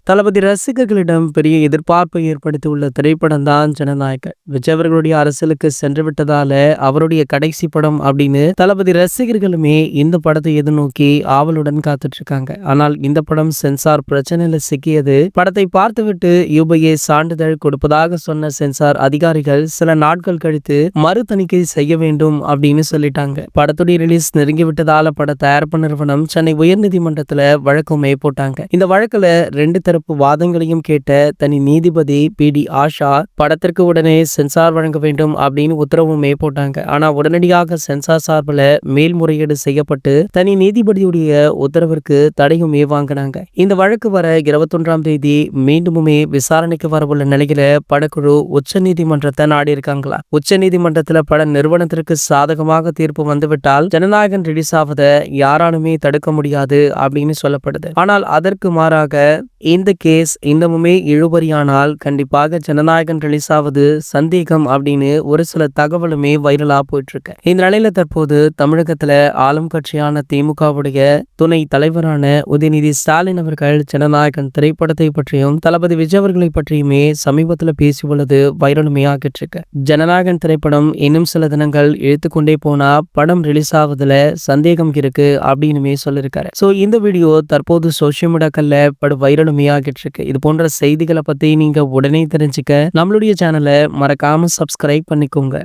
தளபதி ரசிகர்களிடம் பெரிய எதிர்பார்ப்பை ஏற்படுத்தியுள்ள திரைப்படம் தான் ஜனநாயகன். விஜய் அவர்களுடைய அரசியலுக்கு சென்று விட்டதால அவருடைய கடைசி படம் அப்படின்னு தளபதி ரசிகர்களுமே இந்த படத்தை எதிர்நோக்கி ஆவலுடன் காத்துட்டு இருக்காங்க. ஆனால் இந்த படம் சென்சார் பிரச்சனையில சிக்கியது. படத்தை பார்த்துவிட்டு யூபிஏ சான்றிதழ் கொடுப்பதாக சொன்ன சென்சார் அதிகாரிகள் சில நாட்கள் கழித்து மறு தணிக்கை செய்ய வேண்டும் அப்படின்னு சொல்லிட்டாங்க. படத்துடைய ரிலீஸ் நெருங்கி விட்டதால பட தயாரிப்பு நிறுவனம் சென்னை உயர்நீதிமன்றத்துல வழக்குமே போட்டாங்க. இந்த வழக்குல 2 தரப்பு வாதங்களையும் கேட்ட தனி நீதிபதி பி.டி. ஆஷா படத்திற்கு உடனே சென்சார் வழங்க வேண்டும் அப்படின்னு உத்தரவுமே போட்டாங்க. ஆனா உடனடியாக சென்சார் சார்பில் மேல்முறையீடு செய்யப்பட்டு தனி நீதிபதியுடைய உத்தரவிற்கு தடையுமே வாங்கினாங்க. இந்த வழக்கு வர 21ஆம் தேதி மீண்டுமே விசாரணைக்கு வரவுள்ள நிலையில படக்குழு உச்ச நீதிமன்றத்தை நாடி இருக்காங்களா. உச்ச நீதிமன்றத்துல பட நிறுவனத்திற்கு சாதகமாக தீர்ப்பு வந்துவிட்டால் ஜனநாயகன் ரிலீஸ் ஆவதை யாராலுமே தடுக்க முடியாது அப்படின்னு சொல்லப்படுது. ஆனால் அதற்கு மாறாக இந்த கேஸ் இன்னமுமே இழுபறியானால் கண்டிப்பாக ஜனநாயகன் ரிலீஸ் ஆவது சந்தேகம் அப்படின்னு ஒரு சில தகவலுமே வைரலா போயிட்டு இருக்கு. இந்த நிலையில தற்போது தமிழகத்துல ஆளும் கட்சியான திமுகவுடைய துணை தலைவரான உதயநிதி ஸ்டாலின் அவர்கள் ஜனநாயகன் திரைப்படத்தை பற்றியும் தளபதி விஜய் அவர்களை பற்றியுமே சமீபத்துல பேசியுள்ளது வைரலுமே ஆகிட்டு இருக்கு. ஜனநாயகன் திரைப்படம் இன்னும் சில தினங்கள் இழுத்துக்கொண்டே போனா படம் ரிலீஸ் ஆவதுல சந்தேகம் இருக்கு அப்படின்னுமே சொல்லிருக்காரு. சோ இந்த வீடியோ தற்போது சோசியல் மீடியாக்கள்ல படு வைரலுமே ஆகிட்டு இருக்கு. இது போன்ற செய்திகளை பத்தி நீங்க உடனே தெரிஞ்சுக்க நம்மளுடைய சேனலை மறக்காம சப்ஸ்கிரைப் பண்ணிக்கோங்க.